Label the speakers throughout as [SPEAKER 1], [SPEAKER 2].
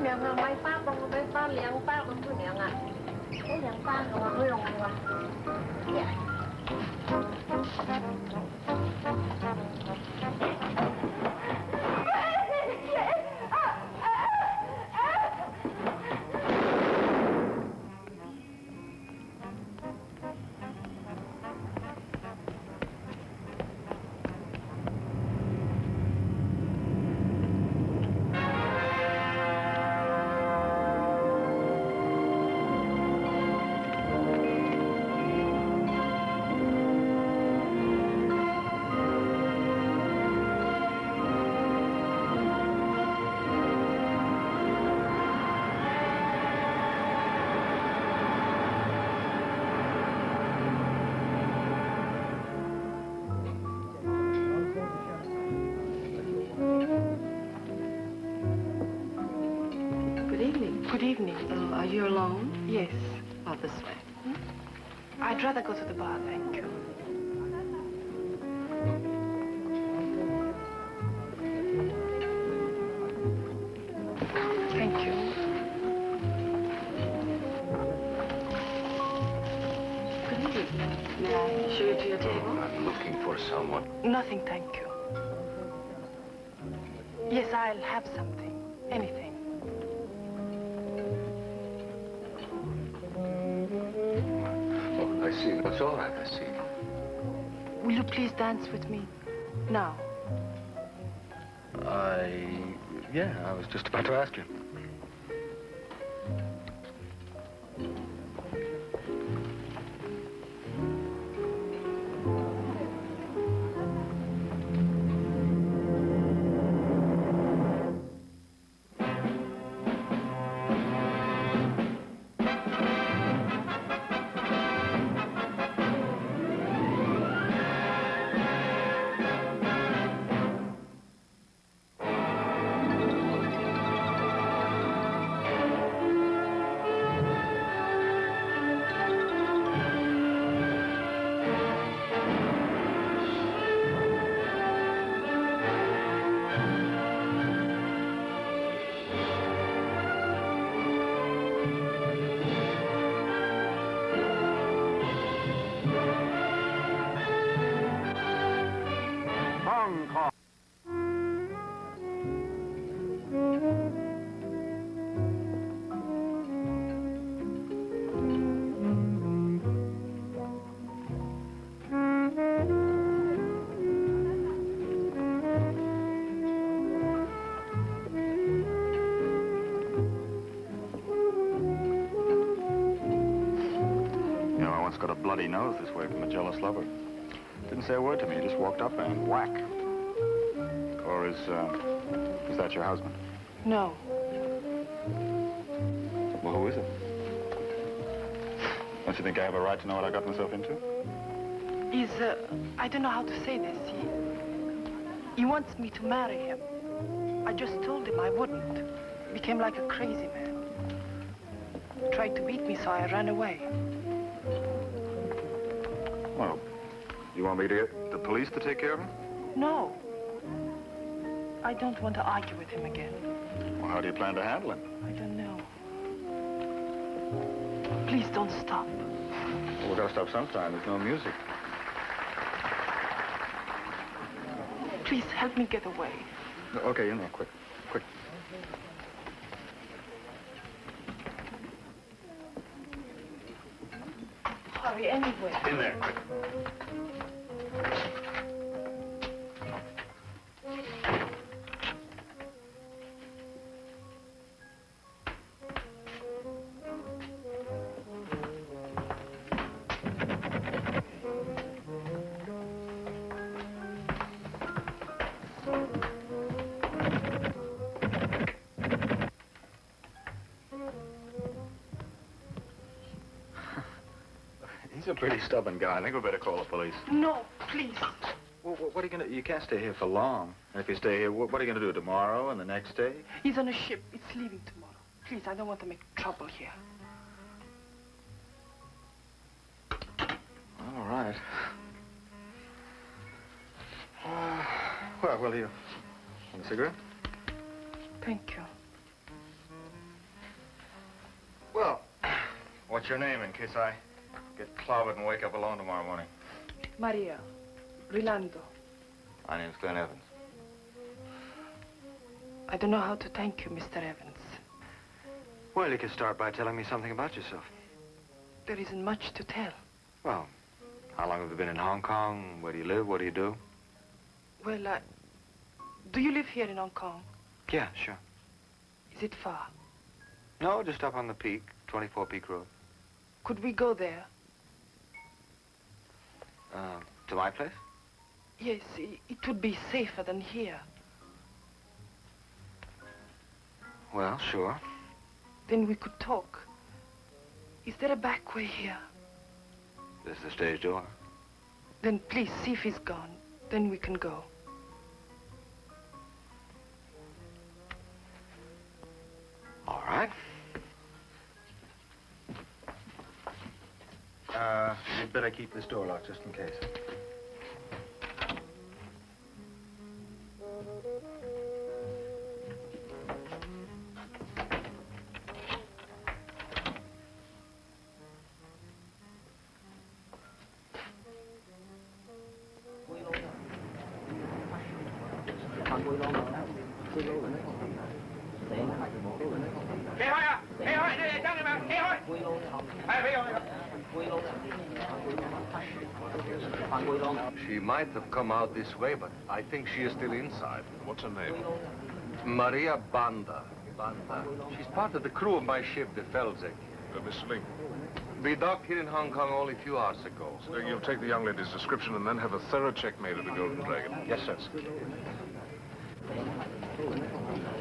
[SPEAKER 1] miệng là mấy phát bông mấy phát liang phát bông cái miệng à cái liang phát rồi mới lồng vào
[SPEAKER 2] Good evening.
[SPEAKER 3] Are you alone?
[SPEAKER 2] Yes.
[SPEAKER 3] Oh, this way.
[SPEAKER 2] I'd rather go to the bar, thank you. Thank you.
[SPEAKER 3] Good evening. May I show you to your table?
[SPEAKER 4] I'm looking for someone.
[SPEAKER 2] Nothing, thank you. Yes, I'll have something. Anything.
[SPEAKER 4] I see. That's all right, I see.
[SPEAKER 2] Will you please dance with me now?
[SPEAKER 4] Yeah, I was just about to ask you. Got a bloody nose this way from a jealous lover. Didn't say a word to me, just walked up and whack. Or is that your husband?
[SPEAKER 2] No.
[SPEAKER 4] Well, who is it? Don't you think I have a right to know what I got myself into?
[SPEAKER 2] He's, I don't know how to say this. He wants me to marry him. I just told him I wouldn't. Became like a crazy man. Tried to beat me, so I ran away.
[SPEAKER 4] Well, you want me to get the police to take care of him?
[SPEAKER 2] No. I don't want to argue with him again.
[SPEAKER 4] Well, how do you plan to handle him?
[SPEAKER 2] I don't know. Please don't stop.
[SPEAKER 4] Well, we've got to stop sometime. There's no music.
[SPEAKER 2] Please help me get away.
[SPEAKER 4] Okay, in there, quick. Quick.
[SPEAKER 2] Hurry, anywhere.
[SPEAKER 4] In there, quick. He's a pretty stubborn guy. I think we better call the police.
[SPEAKER 2] No, please.
[SPEAKER 4] Well, what are you gonna... You can't stay here for long. And if you stay here, what are you gonna do, tomorrow and the next day?
[SPEAKER 2] He's on a ship. It's leaving tomorrow. Please, I don't want to make trouble here.
[SPEAKER 4] All right. Well, will you... Want a cigarette?
[SPEAKER 2] Thank you.
[SPEAKER 4] What's your name in case I get clobbered and wake up alone tomorrow morning?
[SPEAKER 2] Maria. Rilando.
[SPEAKER 4] My name's Glenn Evans.
[SPEAKER 2] I don't know how to thank you, Mr. Evans.
[SPEAKER 5] Well, you could start by telling me something about yourself.
[SPEAKER 2] There isn't much to tell.
[SPEAKER 5] Well, how long have you been in Hong Kong? Where do you live? What do you do?
[SPEAKER 2] Well, do you live here in Hong Kong?
[SPEAKER 5] Yeah, sure.
[SPEAKER 2] Is it far?
[SPEAKER 5] No, just up on the peak, 24 Peak Road.
[SPEAKER 2] Could we go there?
[SPEAKER 5] To my place?
[SPEAKER 2] Yes, it would be safer than here.
[SPEAKER 5] Well, sure.
[SPEAKER 2] Then we could talk. Is there a back way here?
[SPEAKER 5] This is the stage door.
[SPEAKER 2] Then please see if he's gone. Then we can go.
[SPEAKER 5] All right.
[SPEAKER 4] You'd better keep this door locked just in case.
[SPEAKER 6] She might have come out this way, but I think she is still inside.
[SPEAKER 7] What's her name?
[SPEAKER 6] Maria Banda. She's part of the crew of my ship, the Felzek.
[SPEAKER 7] Mr. Ling.
[SPEAKER 6] We docked here in Hong Kong only a few hours ago.
[SPEAKER 7] You'll take the young lady's description and then have a thorough check made of the Golden Dragon.
[SPEAKER 6] Yes, sir.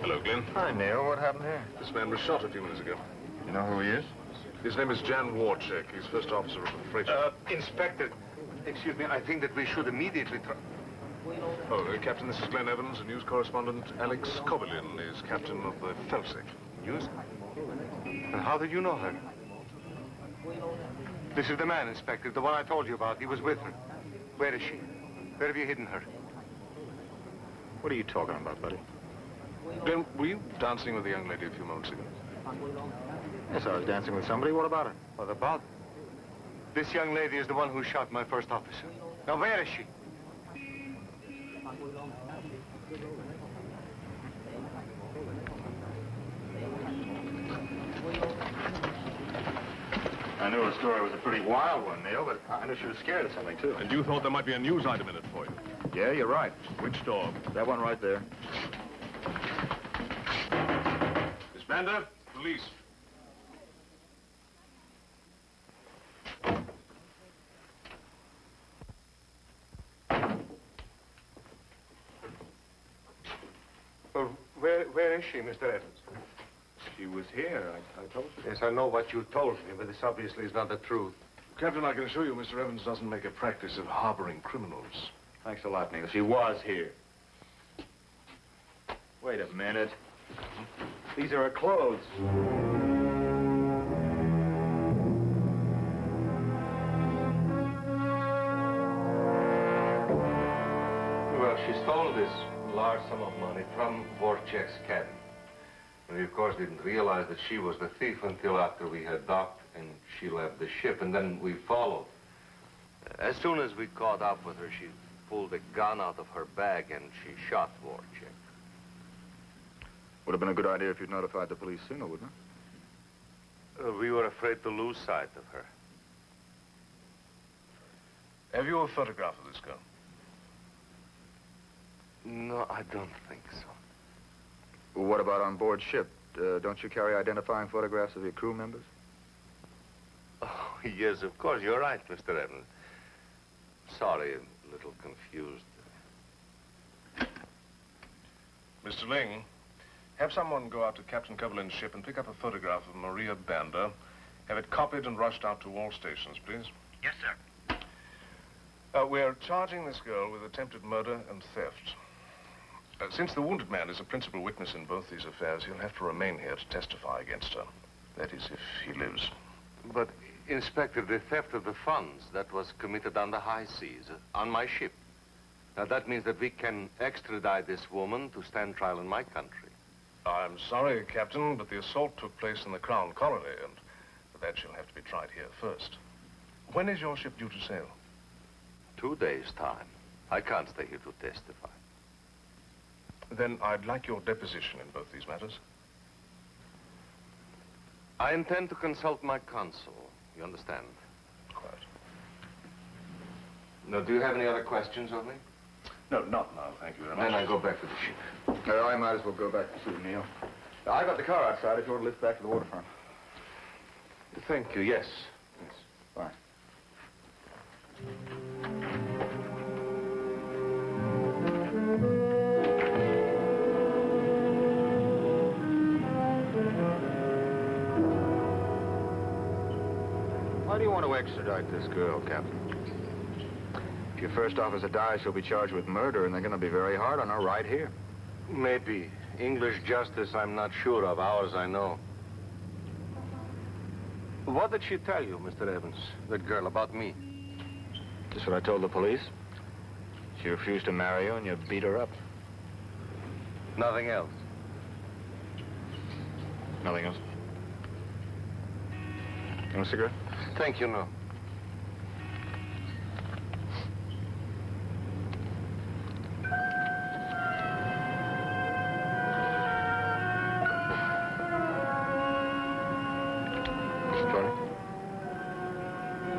[SPEAKER 7] Hello, Glenn.
[SPEAKER 4] Hi, Neil. What happened here?
[SPEAKER 7] This man was shot a few minutes ago.
[SPEAKER 4] You know who he is?
[SPEAKER 7] His name is Jan Warchek. He's first officer of the freight ship.
[SPEAKER 6] Inspector, excuse me, I think that we should immediately try...
[SPEAKER 7] Captain, this is Glenn Evans, a news correspondent. Alex Kobilin is captain of the Felsek.
[SPEAKER 6] News? And how did you know her? This is the man, Inspector, the one I told you about. He was with her. Where is she? Where have you hidden her?
[SPEAKER 4] What are you talking about, buddy?
[SPEAKER 7] Glenn, were you dancing with the young lady a few moments ago?
[SPEAKER 4] Yes, I was dancing with somebody. What about her?
[SPEAKER 6] What about? This young lady is the one who shot my first officer. Now, where is she?
[SPEAKER 4] I knew her story was a pretty wild one, Neil, but I knew she was scared of something, too.
[SPEAKER 7] And you thought there might be a news item in it for you?
[SPEAKER 4] Yeah, you're right.
[SPEAKER 7] Which door?
[SPEAKER 4] That one right there.
[SPEAKER 7] Miss Banda, police.
[SPEAKER 6] Well, where is she, Mr. Evans?
[SPEAKER 4] She was here. I told you.
[SPEAKER 6] Yes, I know what you told me, but this obviously is not the truth.
[SPEAKER 7] Captain, I can assure you Mr. Evans doesn't make a practice of harboring criminals.
[SPEAKER 4] Thanks a lot, Neil. She was here. Wait a minute. These are her clothes.
[SPEAKER 6] Well, she stole this large sum of money from Vorchek's cabin. And we, of course, didn't realize that she was the thief until after we had docked and she left the ship, and then we followed. As soon as we caught up with her, she pulled a gun out of her bag and she shot Vorchek.
[SPEAKER 4] Would have been a good idea if you'd notified the police sooner, wouldn't it?
[SPEAKER 6] We were afraid to lose sight of her.
[SPEAKER 7] Have you a photograph of this girl?
[SPEAKER 6] No, I don't think so.
[SPEAKER 4] Well, what about on board ship? Don't you carry identifying photographs of your crew members?
[SPEAKER 6] Oh, yes, of course. You're right, Mr. Evans. Sorry, a little confused.
[SPEAKER 7] Mr. Ling, have someone go out to Captain Kobilin's ship and pick up a photograph of Maria Banda. Have it copied and rushed out to all stations, please.
[SPEAKER 5] Yes, sir.
[SPEAKER 7] We're charging this girl with attempted murder and theft. Since the wounded man is a principal witness in both these affairs, he'll have to remain here to testify against her. That is, if he lives.
[SPEAKER 6] But, Inspector, the theft of the funds, that was committed on the high seas, on my ship. Now, that means that we can extradite this woman to stand trial in my country.
[SPEAKER 7] I'm sorry, Captain, but the assault took place in the Crown Colony, and For that, she'll have to be tried here first. When is your ship due to sail?
[SPEAKER 6] 2 days' time. I can't stay here to testify.
[SPEAKER 7] Then I'd like your deposition in both these matters.
[SPEAKER 6] I intend to consult my counsel. You understand?
[SPEAKER 7] Quite.
[SPEAKER 6] Now, do you have any other questions of me?
[SPEAKER 7] No, not now, thank you very much.
[SPEAKER 6] Then I go back to the ship.
[SPEAKER 4] I might as well go back to see Neil. I got the car outside if you want to lift back to the waterfront.
[SPEAKER 6] Thank you, yes.
[SPEAKER 4] Yes. Bye. Why do you want to extradite this girl, Captain? If your first officer dies, she'll be charged with murder, and they're going to be very hard on her right here.
[SPEAKER 6] Maybe. English justice, I'm not sure of. Ours, I know. What did she tell you, Mr. Evans, that girl, about me?
[SPEAKER 4] Just what I told the police. She refused to marry you, and you beat her up.
[SPEAKER 6] Nothing else?
[SPEAKER 4] Nothing else. You want a cigarette?
[SPEAKER 6] Thank you, no.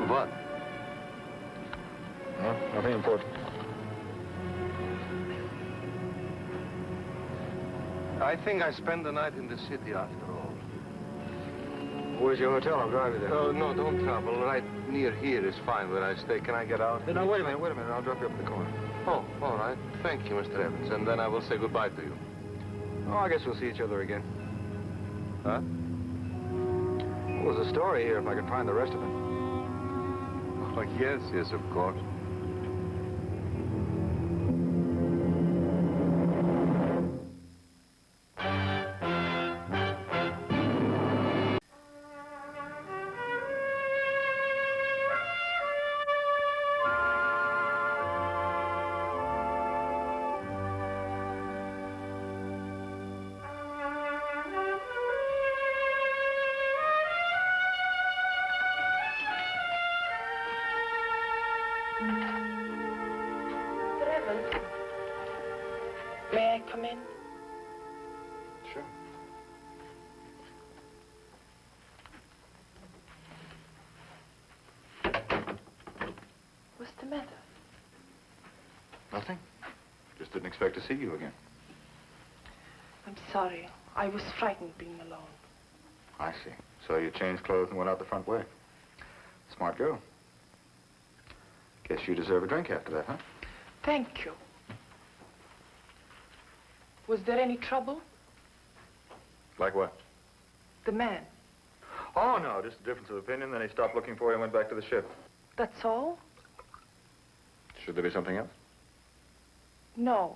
[SPEAKER 6] What?
[SPEAKER 4] No, nothing important.
[SPEAKER 6] I think I spend the night in the city after all.
[SPEAKER 4] Where's your hotel? I'll drive you there.
[SPEAKER 6] Oh, no, don't trouble. Right near here is fine where I stay. Can I get out?
[SPEAKER 4] No, wait a minute. I'll drop you up at the corner.
[SPEAKER 6] Oh, all right. Thank you, Mr. Evans. And then I will say goodbye to you.
[SPEAKER 4] Oh, I guess we'll see each other again.
[SPEAKER 6] Huh?
[SPEAKER 4] Well, there's a story here if I can find the rest of it.
[SPEAKER 6] Oh, yes, yes, of course.
[SPEAKER 2] May I come in?
[SPEAKER 4] Sure.
[SPEAKER 2] What's the matter?
[SPEAKER 4] Nothing. Just didn't expect to see you again.
[SPEAKER 2] I'm sorry. I was frightened being alone.
[SPEAKER 4] I see. So you changed clothes and went out the front way. Smart girl. Guess you deserve a drink after that, huh?
[SPEAKER 2] Thank you. Was there any trouble?
[SPEAKER 4] Like what?
[SPEAKER 2] The man.
[SPEAKER 4] Oh, no, just a difference of opinion. Then he stopped looking for you and went back to the ship.
[SPEAKER 2] That's all?
[SPEAKER 4] Should there be something else?
[SPEAKER 2] No.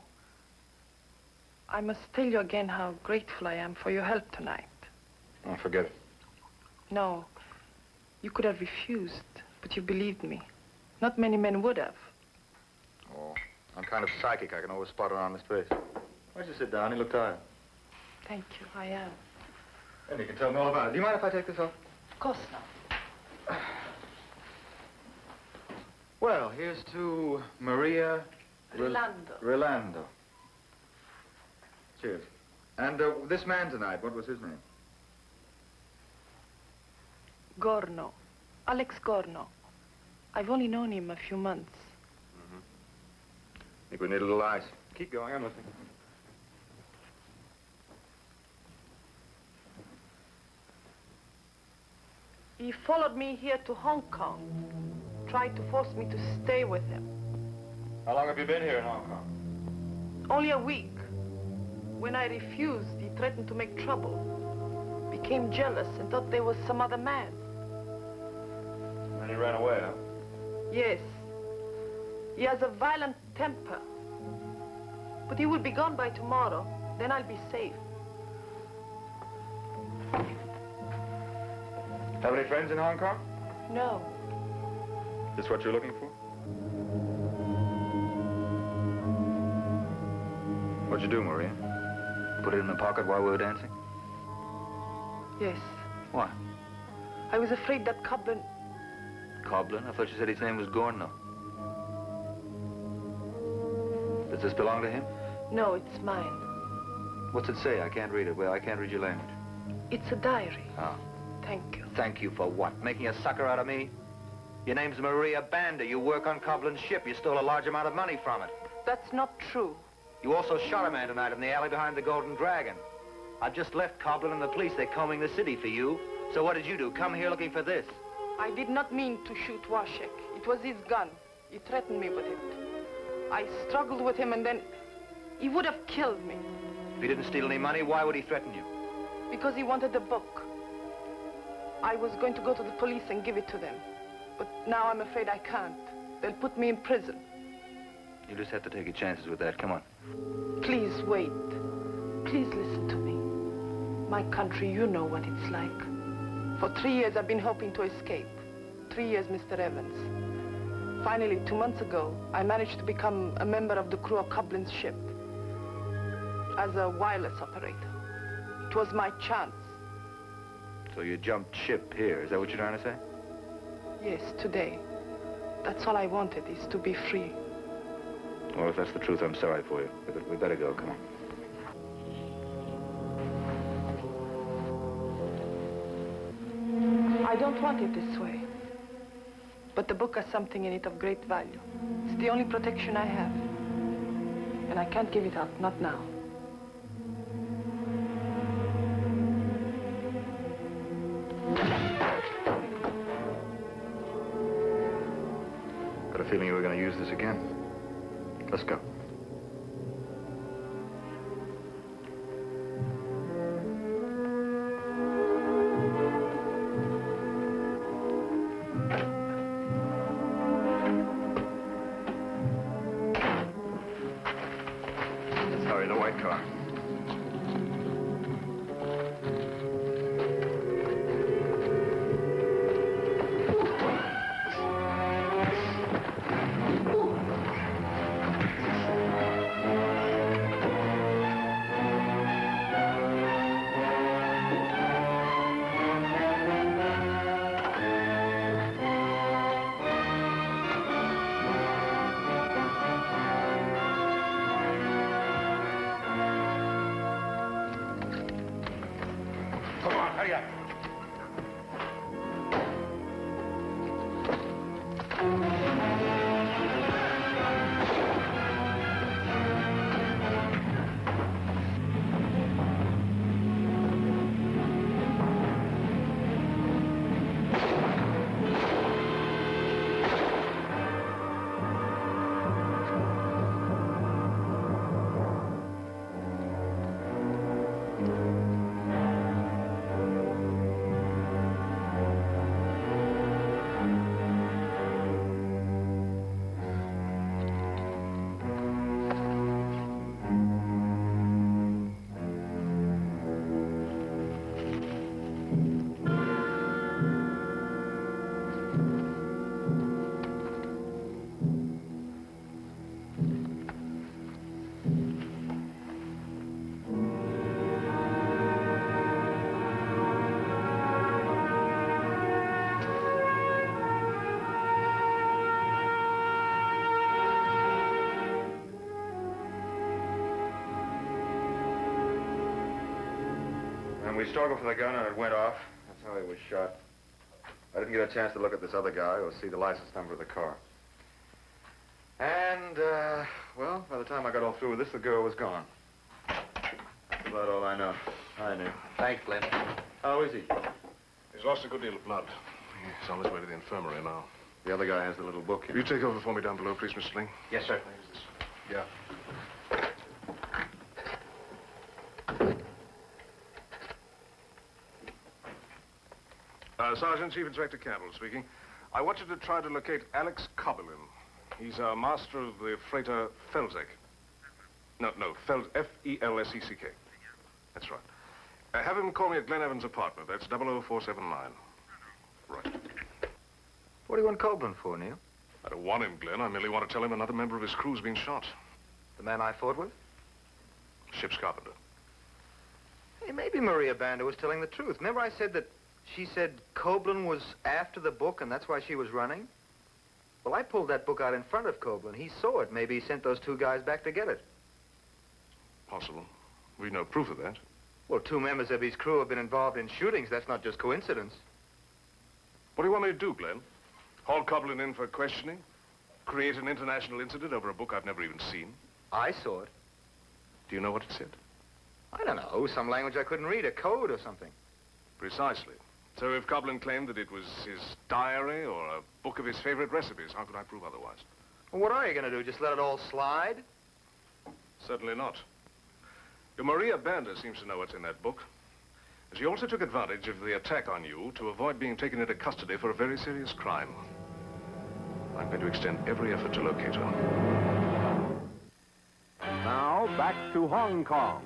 [SPEAKER 2] I must tell you again how grateful I am for your help tonight.
[SPEAKER 4] Oh, forget it.
[SPEAKER 2] No. You could have refused, but you believed me. Not many men would have.
[SPEAKER 4] Oh, I'm kind of psychic. I can always spot it on his face. Why don't you sit down? You look tired.
[SPEAKER 2] Thank you, I am.
[SPEAKER 4] And you can tell me all about it. Do you mind if I take this off?
[SPEAKER 2] Of course not.
[SPEAKER 4] Well, here's to Maria...
[SPEAKER 2] Rilando.
[SPEAKER 4] Rilando. Cheers. And this man tonight, what was his name?
[SPEAKER 2] Gorno. Alex Gorno. I've only known him a few months.
[SPEAKER 4] I think we need a little ice. Keep going, I'm listening.
[SPEAKER 2] He followed me here to Hong Kong. Tried to force me to stay with him.
[SPEAKER 4] How long have you been here in Hong Kong?
[SPEAKER 2] Only a week. When I refused, he threatened to make trouble. Became jealous and thought there was some other man.
[SPEAKER 4] And he ran away, huh?
[SPEAKER 2] Yes. He has a violent temper. But he will be gone by tomorrow. Then I'll be safe.
[SPEAKER 4] Have any friends in Hong Kong?
[SPEAKER 2] No.
[SPEAKER 4] Is this what you're looking for? What'd you do, Maria? Put it in the pocket while we were dancing?
[SPEAKER 2] Yes.
[SPEAKER 4] Why?
[SPEAKER 2] I was afraid that Coblin...
[SPEAKER 5] Coblin? I thought you said his name was Gorno. Does this belong to him?
[SPEAKER 2] No, it's mine.
[SPEAKER 5] What's it say? I can't read it. Well, I can't read your language.
[SPEAKER 2] It's a diary.
[SPEAKER 5] Oh.
[SPEAKER 2] Thank you.
[SPEAKER 5] Thank you for what? Making a sucker out of me? Your name's Maria Banda. You work on Coblin's ship. You stole a large amount of money from it.
[SPEAKER 2] That's not true.
[SPEAKER 5] You also shot a man tonight in the alley behind the Golden Dragon. I've just left Coblin and the police. They're combing the city for you. So what did you do? Come here looking for this?
[SPEAKER 2] I did not mean to shoot Washek. It was his gun. He threatened me with it. I struggled with him and then he would have killed me.
[SPEAKER 5] If he didn't steal any money, why would he threaten you?
[SPEAKER 2] Because he wanted the book. I was going to go to the police and give it to them. But now I'm afraid I can't. They'll put me in prison.
[SPEAKER 5] You just have to take your chances with that. Come on.
[SPEAKER 2] Please wait. Please listen to me. My country, you know what it's like. For 3 years I've been hoping to escape. 3 years, Mr. Evans. Finally, 2 months ago, I managed to become a member of the crew of Coblin's ship. As a wireless operator. It was my chance.
[SPEAKER 5] So you jumped ship here. Is that what you're trying to say?
[SPEAKER 2] Yes, today. That's all I wanted, is to be free.
[SPEAKER 5] Well, if that's the truth, I'm sorry for you. But we better go. Come on.
[SPEAKER 2] I don't want it this way. But the book has something in it of great value. It's the only protection I have. And I can't give it up, not now.
[SPEAKER 4] Got a feeling you were going to use this again. Let's go. Let's hurry, the white car. We struggled for the gun and it went off. That's how he was shot. I didn't get a chance to look at this other guy or see the license number of the car. And, well, by the time I got all through with this, the girl was gone. That's about all I know. I knew.
[SPEAKER 5] Thanks, Glenn.
[SPEAKER 4] How is he?
[SPEAKER 7] He's lost a good deal of blood. He's on his way to the infirmary now.
[SPEAKER 4] The other guy has the little book here.
[SPEAKER 7] Will you take over for me down below, please, Mr. Ling?
[SPEAKER 5] Yes, sir.
[SPEAKER 7] Yeah. Sergeant Chief Inspector Campbell speaking. I want you to try to locate Alex Coblin. He's a master of the freighter Felzeck. No, F-E-L-S-E-C-K. That's right. Have him call me at Glen Evans' apartment. That's 00479. Right.
[SPEAKER 5] What do you want Coblin for, Neil?
[SPEAKER 7] I don't want him, Glenn. I merely want to tell him another member of his crew's been shot.
[SPEAKER 5] The man I fought with?
[SPEAKER 7] Ship's carpenter.
[SPEAKER 5] Hey, maybe Maria Banda was telling the truth. Remember I said that She said Coblin was after the book and that's why she was running? Well, I pulled that book out in front of Coblin. He saw it. Maybe he sent those two guys back to get it.
[SPEAKER 7] Possible. We've no proof of that.
[SPEAKER 5] Well, two members of his crew have been involved in shootings. That's not just coincidence.
[SPEAKER 7] What do you want me to do, Glenn? Haul Coblin in for questioning? Create an international incident over a book I've never even seen?
[SPEAKER 5] I saw it.
[SPEAKER 7] Do you know what it said?
[SPEAKER 5] I don't know. Some language I couldn't read. A code or something.
[SPEAKER 7] Precisely. So if Coblin claimed that it was his diary or a book of his favorite recipes, how could I prove otherwise?
[SPEAKER 5] Well, what are you going to do? Just let it all slide?
[SPEAKER 7] Certainly not. Your Maria Banda seems to know what's in that book. She also took advantage of the attack on you to avoid being taken into custody for a very serious crime. I'm going to extend every effort to locate her.
[SPEAKER 8] Now, back to Hong Kong.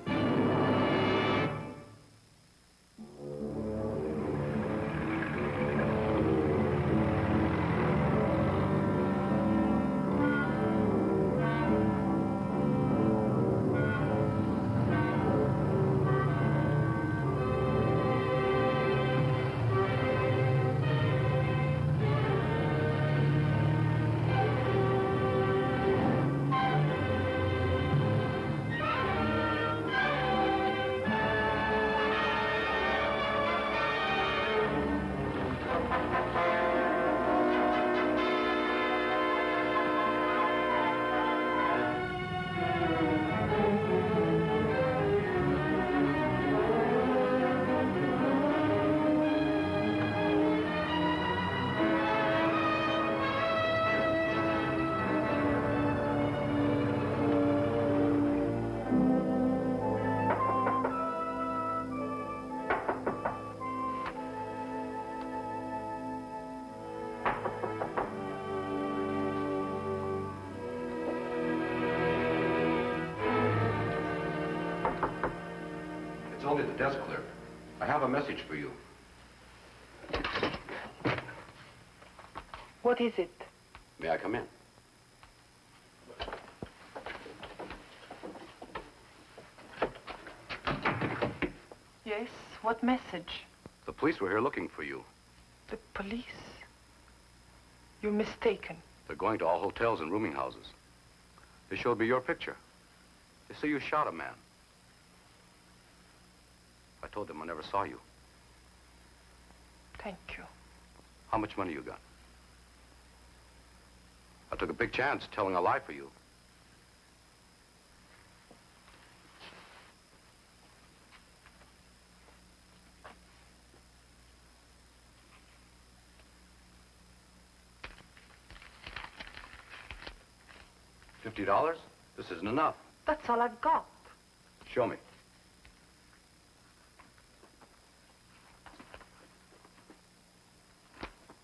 [SPEAKER 4] It's only the desk clerk. I have a message for you.
[SPEAKER 2] What is it?
[SPEAKER 4] May I come in?
[SPEAKER 2] Yes, what message?
[SPEAKER 4] The police were here looking for you.
[SPEAKER 2] The police? You're mistaken.
[SPEAKER 4] They're going to all hotels and rooming houses. They showed me your picture. They say you shot a man. I told them I never saw you.
[SPEAKER 2] Thank you.
[SPEAKER 4] How much money you got? I took a big chance telling a lie for you. $50? This isn't enough.
[SPEAKER 2] That's all I've got.
[SPEAKER 4] Show me.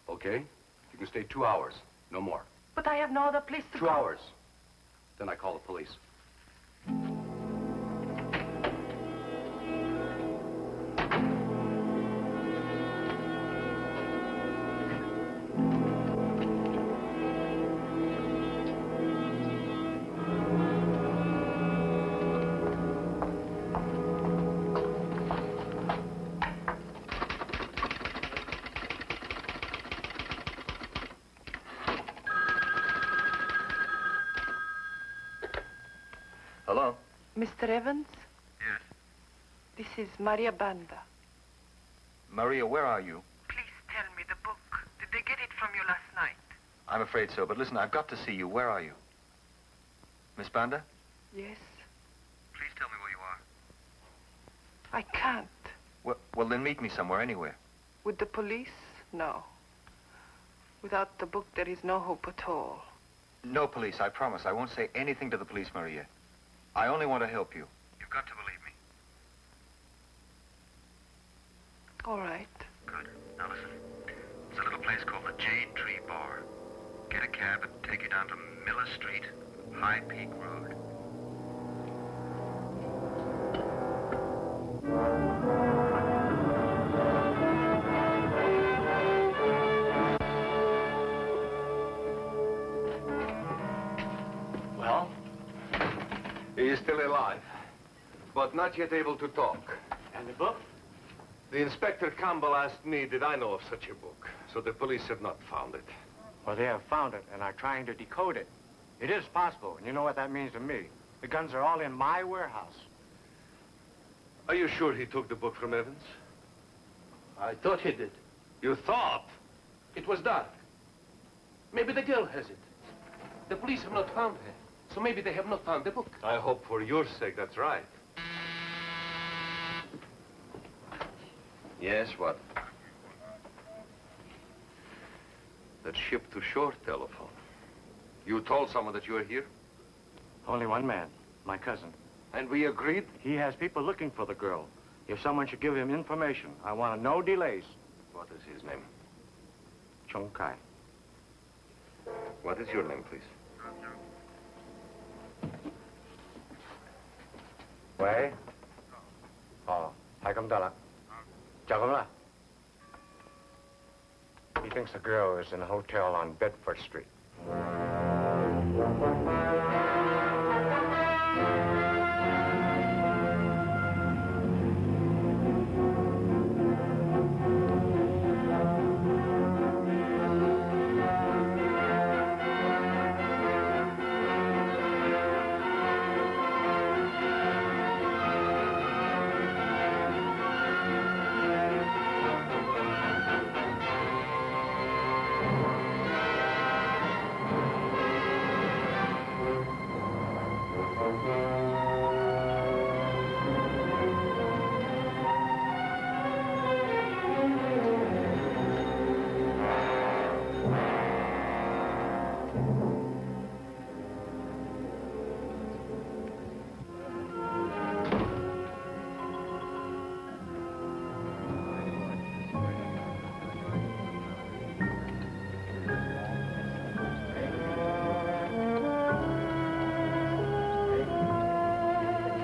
[SPEAKER 4] Okay, you can stay 2 hours, no more.
[SPEAKER 2] But I have no other place to go.
[SPEAKER 4] 2 hours. Then I call the police.
[SPEAKER 5] Hello?
[SPEAKER 2] Mr. Evans?
[SPEAKER 5] Yes.
[SPEAKER 2] This is Maria Banda.
[SPEAKER 5] Maria, where are you?
[SPEAKER 2] Please tell me the book. Did they get it from you last night?
[SPEAKER 5] I'm afraid so, but listen, I've got to see you. Where are you? Miss Banda?
[SPEAKER 2] Yes.
[SPEAKER 5] Please tell me where you are.
[SPEAKER 2] I can't.
[SPEAKER 5] Well, then meet me somewhere, anywhere.
[SPEAKER 2] With the police? No. Without the book, there is no hope at all.
[SPEAKER 5] No police, I promise. I won't say anything to the police, Maria. I only want to help you. You've got to believe me.
[SPEAKER 2] All right.
[SPEAKER 5] Good. Now listen. It's a little place called the Jade Tree Bar. Get a cab and take you down to Miller Street, High Peak Road.
[SPEAKER 6] Well? He is still alive, but not yet able to talk.
[SPEAKER 9] And the book?
[SPEAKER 6] The Inspector Campbell asked me, did I know of such a book? So the police have not found it.
[SPEAKER 9] Well, they have found it and are trying to decode it. It is possible, and you know what that means to me. The guns are all in my warehouse.
[SPEAKER 6] Are you sure he took the book from Evans?
[SPEAKER 10] I thought he did.
[SPEAKER 6] You thought?
[SPEAKER 10] It was dark. Maybe the girl has it. The police have not found her, so maybe they have not found the book.
[SPEAKER 6] I hope for your sake that's right. Yes, what? That ship-to-shore telephone. You told someone that you were here?
[SPEAKER 9] Only one man, my cousin.
[SPEAKER 6] And we agreed?
[SPEAKER 9] He has people looking for the girl. If someone should give him information, I want no delays.
[SPEAKER 6] What is his name?
[SPEAKER 9] Chung Kai.
[SPEAKER 6] What is your name, please?
[SPEAKER 9] Wait. Oh, hai come dalak. Chào come la. He thinks the girl is in a hotel on Bedford Street.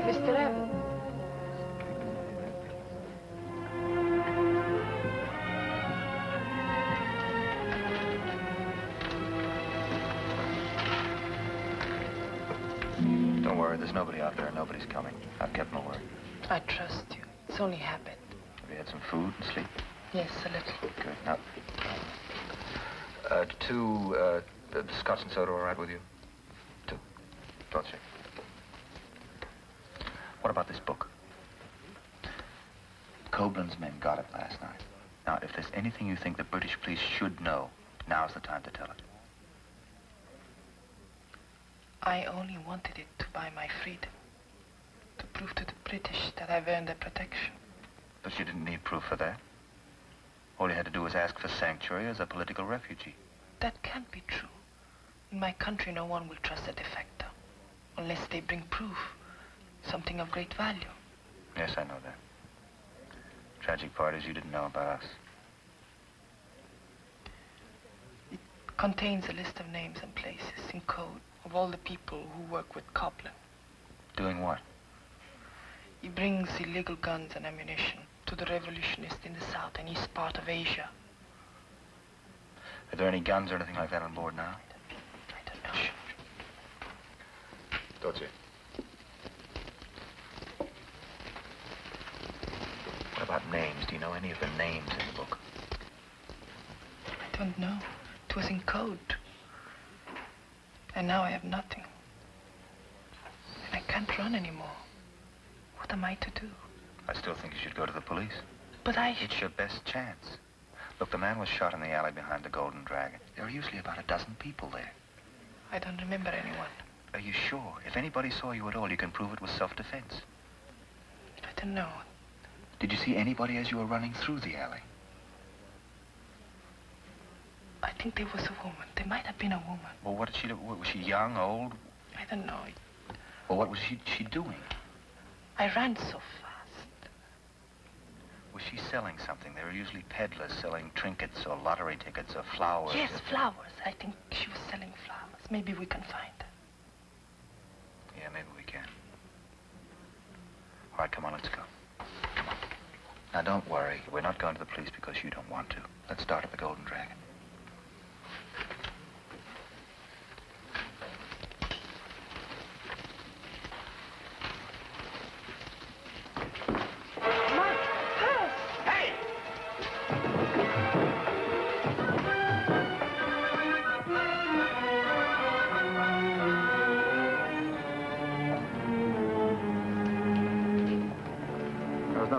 [SPEAKER 1] Mr. Evans.
[SPEAKER 5] Don't worry, there's nobody out there. Nobody's coming. I've kept my word.
[SPEAKER 2] I trust you. It's only habit.
[SPEAKER 5] Have you had some food and sleep?
[SPEAKER 2] Yes, a little.
[SPEAKER 5] Good. Now, the scotch and soda all right with you? 2. Dolce. What about this book? Coblin's men got it last night. Now, if there's anything you think the British police should know, now's the time to tell it.
[SPEAKER 2] I only wanted it to buy my freedom. To prove to the British that I've earned their protection.
[SPEAKER 5] But you didn't need proof for that. All you had to do was ask for sanctuary as a political refugee.
[SPEAKER 2] That can't be true. In my country, no one will trust a defector. Unless they bring proof. Something of great value.
[SPEAKER 5] Yes, I know that. Tragic part is you didn't know about us.
[SPEAKER 2] It contains a list of names and places in code of all the people who work with Coplin.
[SPEAKER 5] Doing what?
[SPEAKER 2] He brings illegal guns and ammunition to the revolutionists in the south and east part of Asia.
[SPEAKER 5] Are there any guns or anything like that on board now?
[SPEAKER 2] I don't know.
[SPEAKER 5] Dolce. What about names? Do you know any of the names in the book?
[SPEAKER 2] I don't know. It was in code. And now I have nothing. And I can't run anymore. What am I to do?
[SPEAKER 5] I still think you should go to the police.
[SPEAKER 2] But
[SPEAKER 5] It's your best chance. Look, the man was shot in the alley behind the Golden Dragon. There are usually about a dozen people there.
[SPEAKER 2] I don't remember anyone.
[SPEAKER 5] Are you sure? If anybody saw you at all, you can prove it was self-defense.
[SPEAKER 2] I don't know.
[SPEAKER 5] Did you see anybody as you were running through the alley?
[SPEAKER 2] I think there was a woman. There might have been a woman.
[SPEAKER 5] Well, what did she do? Was she young, old?
[SPEAKER 2] I don't know.
[SPEAKER 5] Well, what was she doing?
[SPEAKER 2] I ran so fast.
[SPEAKER 5] Was she selling something? There are usually peddlers selling trinkets or lottery tickets or flowers.
[SPEAKER 2] Yes, flowers. I think she was selling flowers. Maybe we can find her.
[SPEAKER 5] Yeah, maybe we can. All right, come on, let's go. Come on. Now, don't worry. We're not going to the police because you don't want to. Let's start at the Golden Dragon.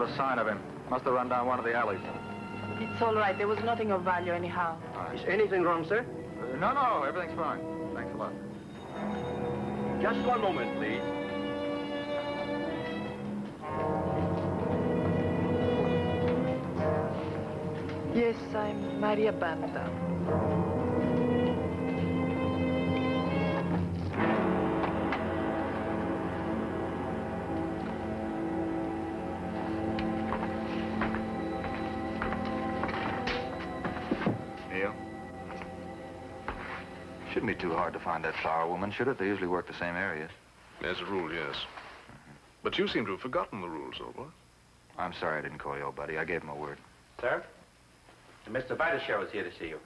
[SPEAKER 4] a sign of him. Must have run down one of the alleys.
[SPEAKER 2] It's all right. There was nothing of value anyhow.
[SPEAKER 9] Is anything wrong, sir?
[SPEAKER 4] No, everything's fine. Thanks a lot.
[SPEAKER 9] Just one moment, please.
[SPEAKER 2] Yes, I'm Maria Banda.
[SPEAKER 4] Neil? Shouldn't be too hard to find that flower woman, should it? They usually work the same areas.
[SPEAKER 7] As a rule, yes. But you seem to have forgotten the rules, old boy.
[SPEAKER 4] I'm sorry I didn't call you, old buddy. I gave him a word.
[SPEAKER 9] Sir? Mr. Badisher is here to see you.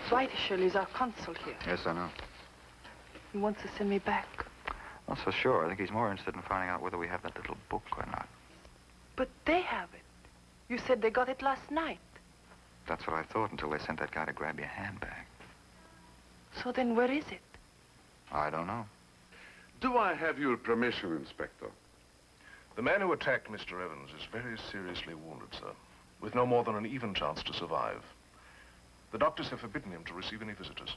[SPEAKER 2] Whiteshell is our consul here.
[SPEAKER 4] Yes, I know.
[SPEAKER 2] He wants to send me back.
[SPEAKER 4] Not so sure. I think he's more interested in finding out whether we have that little book or not.
[SPEAKER 2] But they have it. You said they got it last night.
[SPEAKER 4] That's what I thought until they sent that guy to grab your handbag.
[SPEAKER 2] So then where is it?
[SPEAKER 4] I don't know.
[SPEAKER 11] Do I have your permission, Inspector?
[SPEAKER 7] The man who attacked Mr. Evans is very seriously wounded, sir, with no more than an even chance to survive. The doctors have forbidden him to receive any visitors.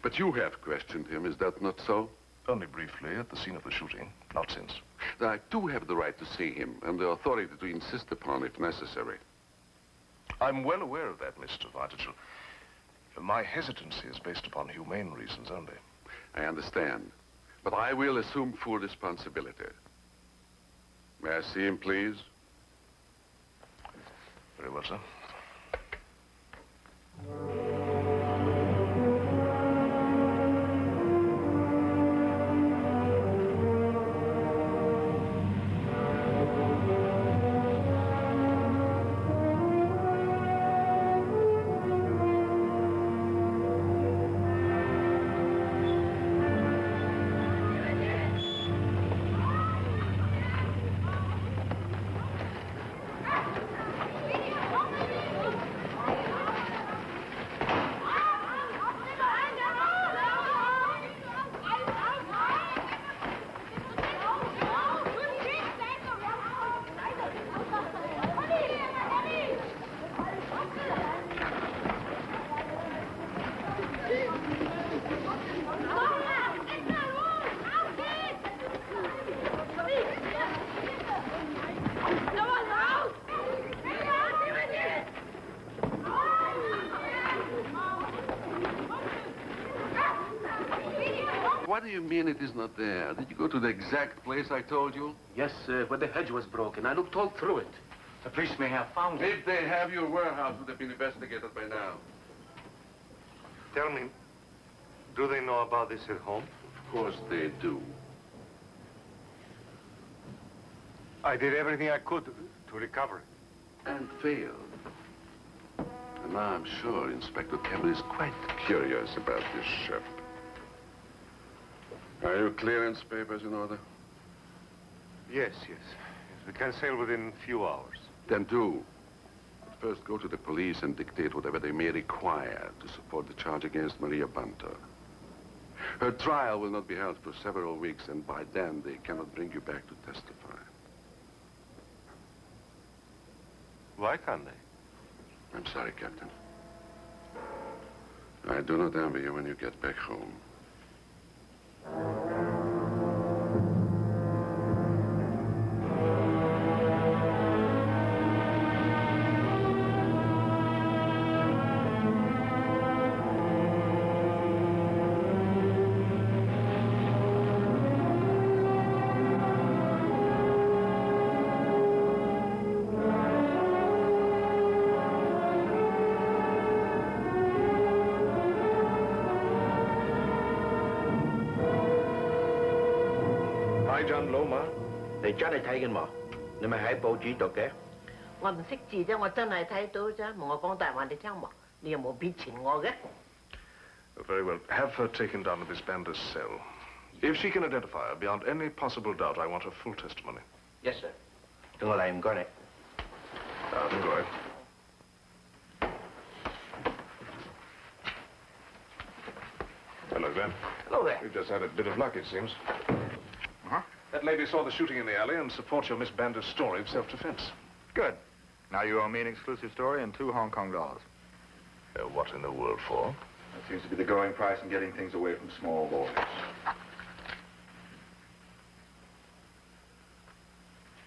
[SPEAKER 11] But you have questioned him, is that not so?
[SPEAKER 7] Only briefly at the scene of the shooting, not since.
[SPEAKER 11] I do have the right to see him, and the authority to insist upon if necessary.
[SPEAKER 7] I'm well aware of that, Mr. Whitechel. My hesitancy is based upon humane reasons only.
[SPEAKER 11] I understand, but I will assume full responsibility. May I see him, please?
[SPEAKER 7] Very well, sir.
[SPEAKER 11] What do you mean it is not there? Did you go to the exact place I told you?
[SPEAKER 10] Yes, where the hedge was broken. I looked all through it.
[SPEAKER 9] The police may have found it.
[SPEAKER 11] If they have, your warehouse would have been investigated by now.
[SPEAKER 6] Tell me, do they know about this at home?
[SPEAKER 11] Of course they do.
[SPEAKER 6] I did everything I could to recover it.
[SPEAKER 11] And failed. And now I'm sure Inspector Campbell is quite curious about this ship. Are your clearance papers in order?
[SPEAKER 6] Yes. We can sail within a few hours.
[SPEAKER 11] Then do. But first go to the police and dictate whatever they may require to support the charge against Maria Bunter. Her trial will not be held for several weeks, and by then they cannot bring you back to testify.
[SPEAKER 6] Why can't they?
[SPEAKER 11] I'm sorry, Captain. I do not envy you when you get back home.
[SPEAKER 9] 你真係睇見喎？你咪喺報紙讀嘅？
[SPEAKER 1] 我唔識字啫，我真係睇到啫。問我講大話你聽喎，你又冇俾錢我嘅。
[SPEAKER 7] Very well. Have her taken down to this Bander's cell. If she can identify her, beyond any possible doubt, I want her full testimony.
[SPEAKER 9] Yes, sir. 等我嚟，唔該你。
[SPEAKER 7] 唔該。
[SPEAKER 1] there?
[SPEAKER 7] We've just had a bit of luck, it seems.
[SPEAKER 4] Uh-huh.
[SPEAKER 7] That lady saw the shooting in the alley and supports your Miss Bander's story of self-defense.
[SPEAKER 4] Good. Now you owe me an exclusive story and $2 Hong Kong.
[SPEAKER 7] What in the world for?
[SPEAKER 4] That seems to be the going price in getting things away from small boys.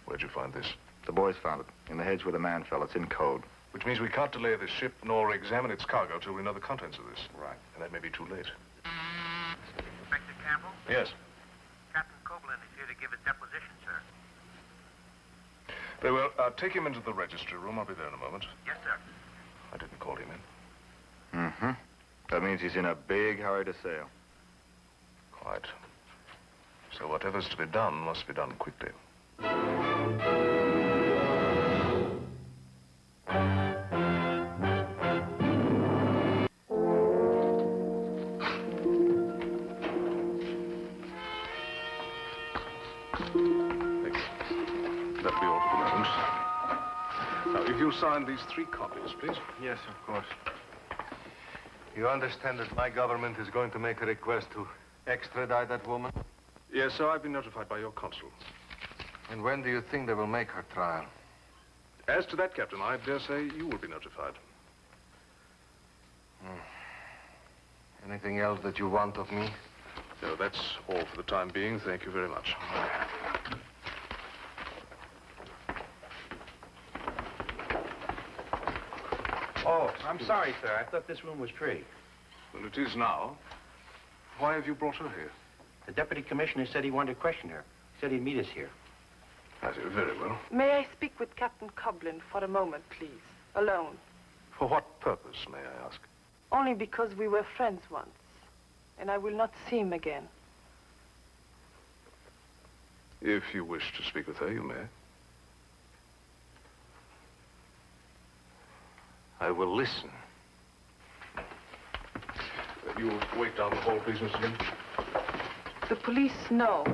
[SPEAKER 7] Where'd you find this?
[SPEAKER 4] The boys found it in the hedge where the man fell. It's in code.
[SPEAKER 7] Which means we can't delay this ship nor examine its cargo till we know the contents of this.
[SPEAKER 4] Right.
[SPEAKER 7] And that may be too late.
[SPEAKER 12] Inspector Campbell?
[SPEAKER 7] Yes.
[SPEAKER 12] Captain Copeland is here to give his deposition, sir.
[SPEAKER 7] Very well. Take him into the registry room. I'll be there in a moment.
[SPEAKER 12] Yes, sir.
[SPEAKER 7] I didn't call him in.
[SPEAKER 4] Mm-hmm. That means he's in a big hurry to sail.
[SPEAKER 7] Quite. So whatever's to be done must be done quickly. That'll be all for the moment. Now, if you'll sign these 3 copies, please.
[SPEAKER 6] Yes, of course. You understand that my government is going to make a request to extradite that woman?
[SPEAKER 7] Yes, sir. I've been notified by your consul.
[SPEAKER 6] And when do you think they will make her trial?
[SPEAKER 7] As to that, Captain, I dare say you will be notified.
[SPEAKER 6] Anything else that you want of me?
[SPEAKER 7] No, that's all for the time being. Thank you very much.
[SPEAKER 5] Oh, I'm sorry, sir. I thought this room was free.
[SPEAKER 7] Well, it is now. Why have you brought her here?
[SPEAKER 5] The deputy commissioner said he wanted to question her. Said he'd meet us here.
[SPEAKER 7] I see. Very well.
[SPEAKER 2] May I speak with Captain Copeland for a moment, please? Alone.
[SPEAKER 7] For what purpose, may I ask?
[SPEAKER 2] Only because we were friends once, and I will not see him again.
[SPEAKER 7] If you wish to speak with her, you may.
[SPEAKER 6] I will listen.
[SPEAKER 7] You'll wait down the hall, please, Mr. Lynn.
[SPEAKER 2] The police know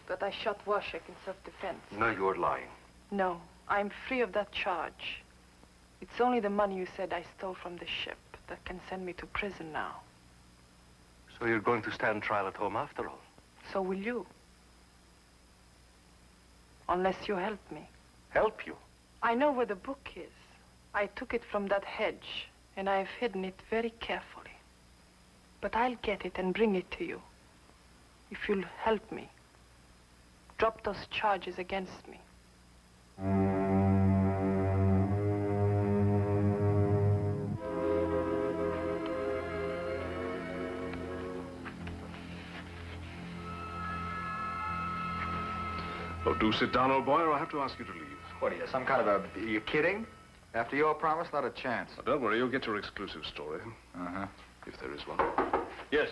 [SPEAKER 2] that I shot Washek in self-defense.
[SPEAKER 6] No, you're lying.
[SPEAKER 2] No, I'm free of that charge. It's only the money you said I stole from the ship that can send me to prison now.
[SPEAKER 6] So you're going to stand trial at home after all?
[SPEAKER 2] So will you. Unless you help me.
[SPEAKER 6] Help you?
[SPEAKER 2] I know where the book is. I took it from that hedge, and I've hidden it very carefully. But I'll get it and bring it to you. If you'll help me. Drop those charges against me.
[SPEAKER 7] Oh, do sit down, old boy, or I have to ask you to leave.
[SPEAKER 4] What are you, some kind of a... Are you kidding? After your promise, not a chance.
[SPEAKER 7] Oh, don't worry, you'll get your exclusive story.
[SPEAKER 4] Uh-huh.
[SPEAKER 7] If there is one.
[SPEAKER 5] Yes.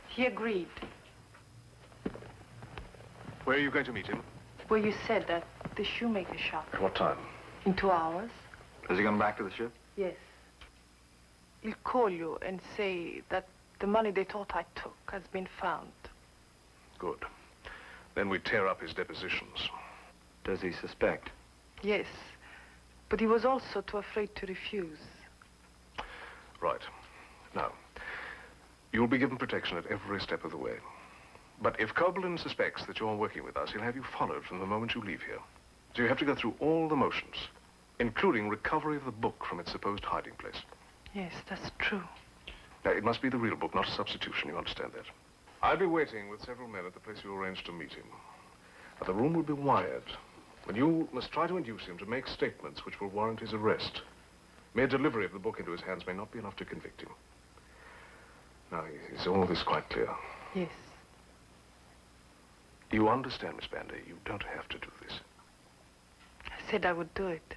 [SPEAKER 2] He agreed.
[SPEAKER 7] Where are you going to meet him?
[SPEAKER 2] Where you said that the shoemaker shop.
[SPEAKER 7] At what time?
[SPEAKER 2] In 2 hours?
[SPEAKER 4] Is he coming back to the ship?
[SPEAKER 2] Yes. He'll call you and say that the money they thought I took has been found.
[SPEAKER 7] Good. Then we tear up his depositions.
[SPEAKER 4] Does he suspect?
[SPEAKER 2] Yes. But he was also too afraid to refuse.
[SPEAKER 7] Right. Now, you'll be given protection at every step of the way. But if Copeland suspects that you're working with us, he'll have you followed from the moment you leave here. So you have to go through all the motions, including recovery of the book from its supposed hiding place.
[SPEAKER 2] Yes, that's true.
[SPEAKER 7] Now, it must be the real book, not a substitution. You understand that? I'll be waiting with several men at the place you arranged to meet him. Now, the room will be wired. And you must try to induce him to make statements which will warrant his arrest. Mere delivery of the book into his hands may not be enough to convict him. Now, is all this quite clear?
[SPEAKER 2] Yes.
[SPEAKER 7] You understand, Miss Bander, you don't have to do this.
[SPEAKER 2] I said I would do it.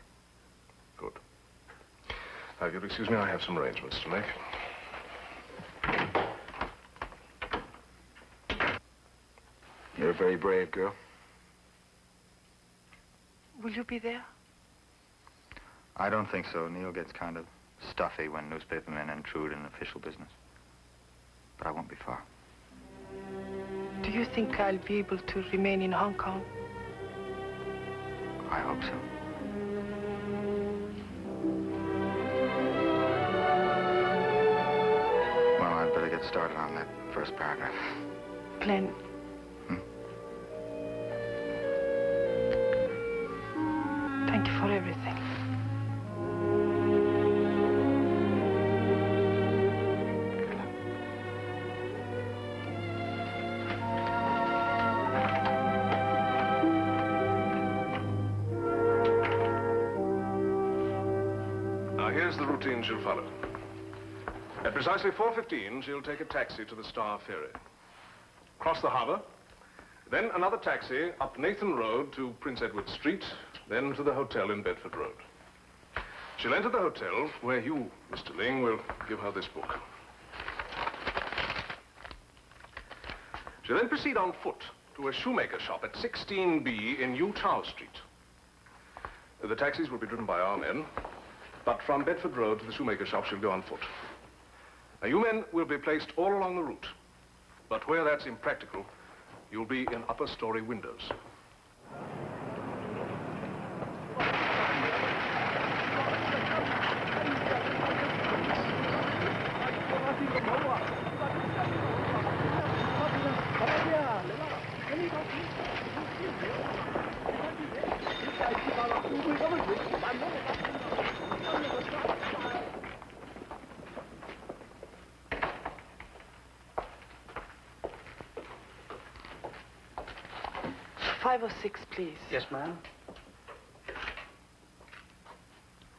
[SPEAKER 7] Good. Now, if you'll excuse me, I have some arrangements to make.
[SPEAKER 4] You're a very brave girl.
[SPEAKER 2] Will you be there?
[SPEAKER 4] I don't think so. Neil gets kind of stuffy when newspapermen intrude in official business. But I won't be far.
[SPEAKER 2] Do you think I'll be able to remain in Hong Kong?
[SPEAKER 4] I hope so. get started on that first paragraph.
[SPEAKER 2] Glenn. Thank you for everything.
[SPEAKER 7] Now, here's the routine she'll follow. At precisely 4:15, she'll take a taxi to the Star Ferry. Cross the harbor, then another taxi up Nathan Road to Prince Edward Street, then to the hotel in Bedford Road. She'll enter the hotel where you, Mr. Ling, will give her this book. She'll then proceed on foot to a shoemaker shop at 16B in New Charles Street. The taxis will be driven by our men, but from Bedford Road to the shoemaker shop, she'll go on foot. Now, you men will be placed all along the route, but where that's impractical, you'll be in upper story windows.
[SPEAKER 2] Five or six, please.
[SPEAKER 10] Yes, ma'am.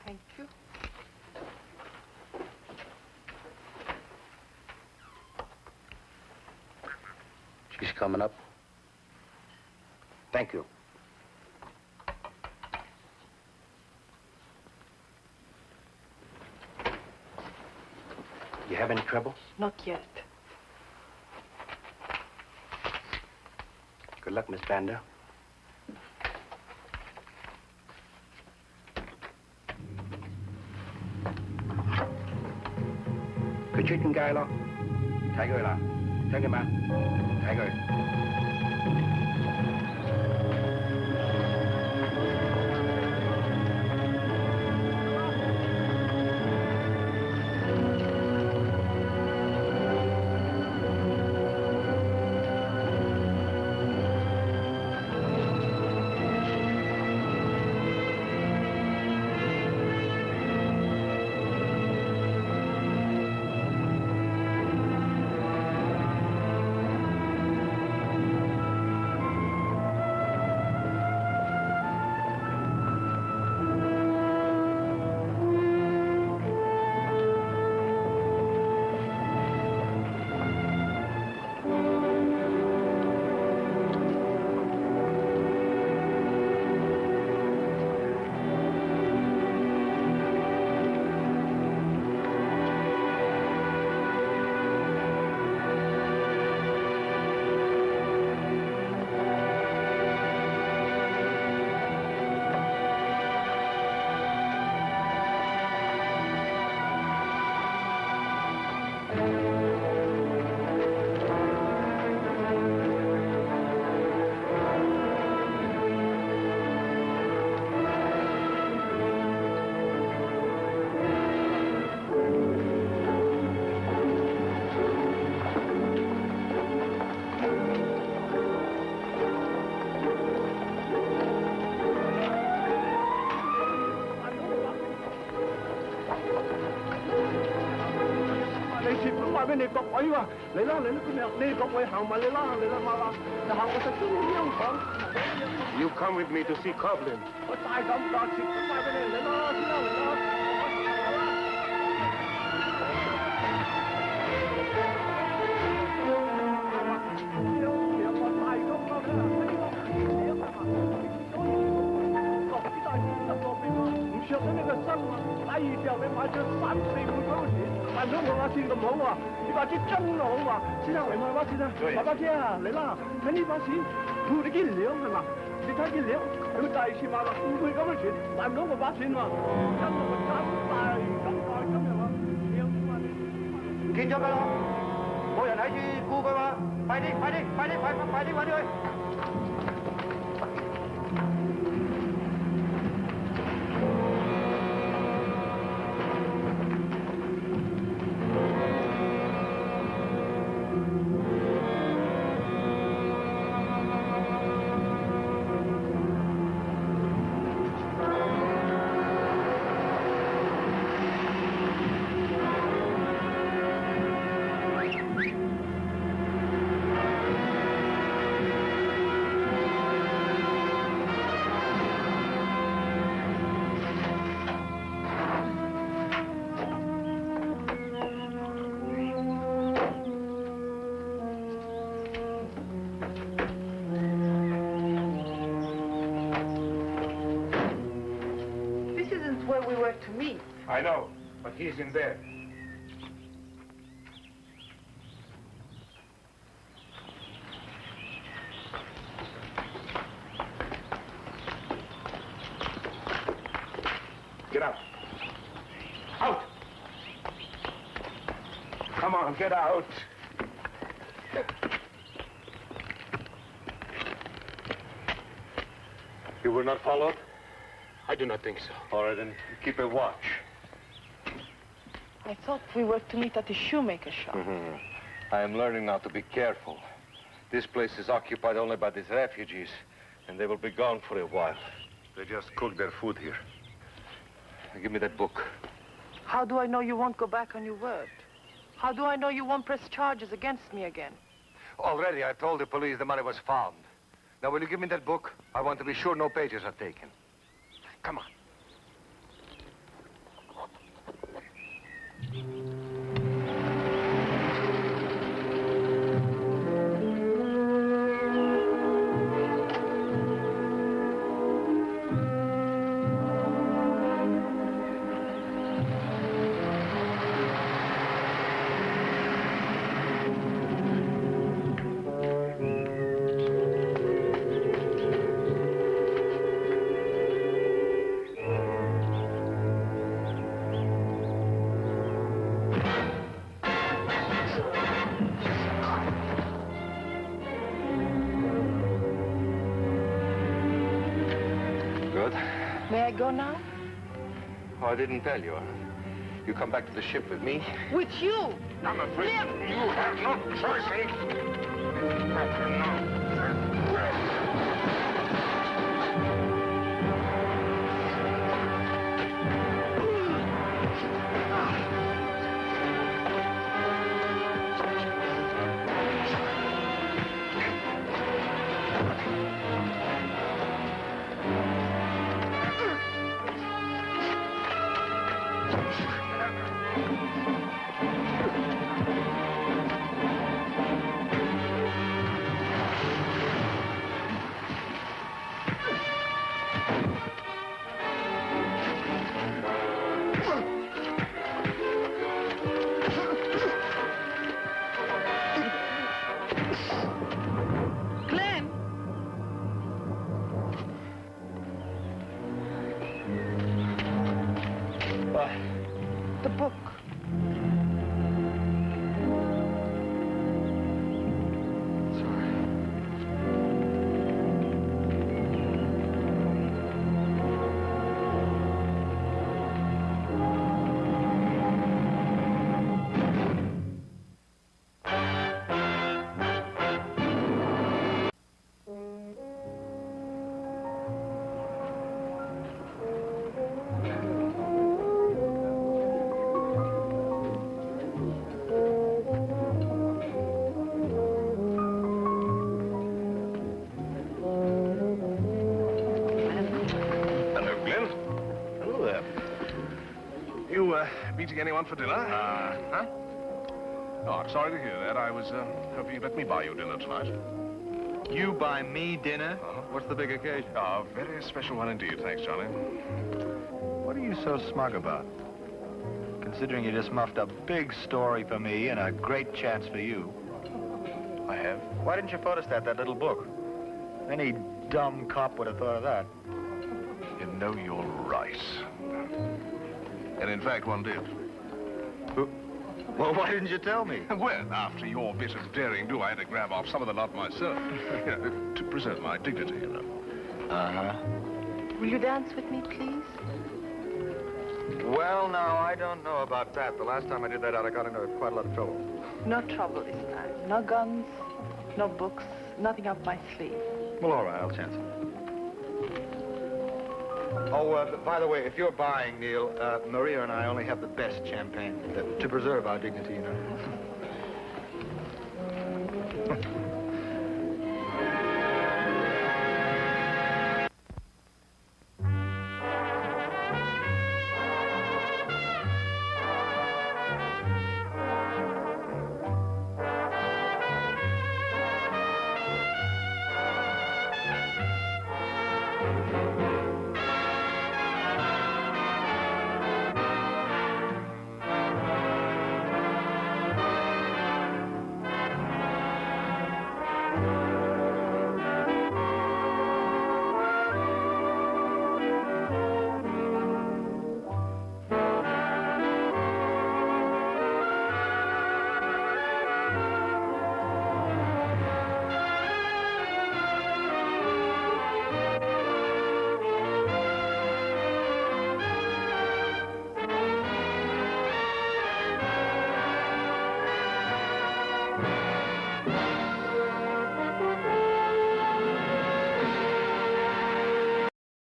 [SPEAKER 2] Thank you.
[SPEAKER 10] She's coming up. Thank you. You have any trouble?
[SPEAKER 2] Not yet.
[SPEAKER 10] Good luck, Miss Banda. Cái chuyện gai lo. Thấy rồi là. Thấy cái mà. Thấy rồi. You come with me to see Coblin.
[SPEAKER 5] Kiến咗佢咯，冇人睇住顧佢嘛，快啲，快啲，快啲，快啲揾佢！
[SPEAKER 6] I know, but he's in there. Get out. Out! Come on, get out. You were not followed?
[SPEAKER 10] I do not think so.
[SPEAKER 6] All right, then keep a watch.
[SPEAKER 2] I thought we were to meet at the shoemaker shop.
[SPEAKER 6] I am learning now to be careful. This place is occupied only by these refugees, and they will be gone for a while. They just cook their food here. Give me that book.
[SPEAKER 2] How do I know you won't go back on your word? How do I know you won't press charges against me again?
[SPEAKER 5] Already, I told the police the money was found. Now, will you give me that book? I want to be sure no pages are taken. Come on.
[SPEAKER 2] May I go now?
[SPEAKER 6] Oh, I didn't tell you. You come back to the ship with me?
[SPEAKER 2] With you?
[SPEAKER 6] I'm afraid you have no choice.
[SPEAKER 2] The book.
[SPEAKER 7] Meeting anyone for dinner? Huh? Oh, I'm sorry to hear that. I was hoping you'd let me buy you dinner tonight.
[SPEAKER 5] You buy me dinner? What's the big occasion?
[SPEAKER 7] Oh, a very special one indeed, thanks, Johnny.
[SPEAKER 5] What are you so smug about? Considering you just muffed a big story for me and a great chance for you.
[SPEAKER 7] I have?
[SPEAKER 5] Why didn't you photostat that little book? Any dumb cop would have thought of that.
[SPEAKER 7] You know you're right. And in fact, one did.
[SPEAKER 5] Well, why didn't you tell me?
[SPEAKER 7] Well, after your bit of daring do, I had to grab off some of the lot myself. You know, to preserve my dignity, you know.
[SPEAKER 5] Uh-huh.
[SPEAKER 2] Will you dance with me, please?
[SPEAKER 5] Well, now, I don't know about that. The last time I did that out, I got into quite a lot of trouble.
[SPEAKER 2] No trouble this time. No guns, no books, nothing up my sleeve.
[SPEAKER 5] Well, all right, I'll chance it. Oh, by the way, if you're buying, Neil, Maria and I only have the best champagne to preserve our dignity, you know.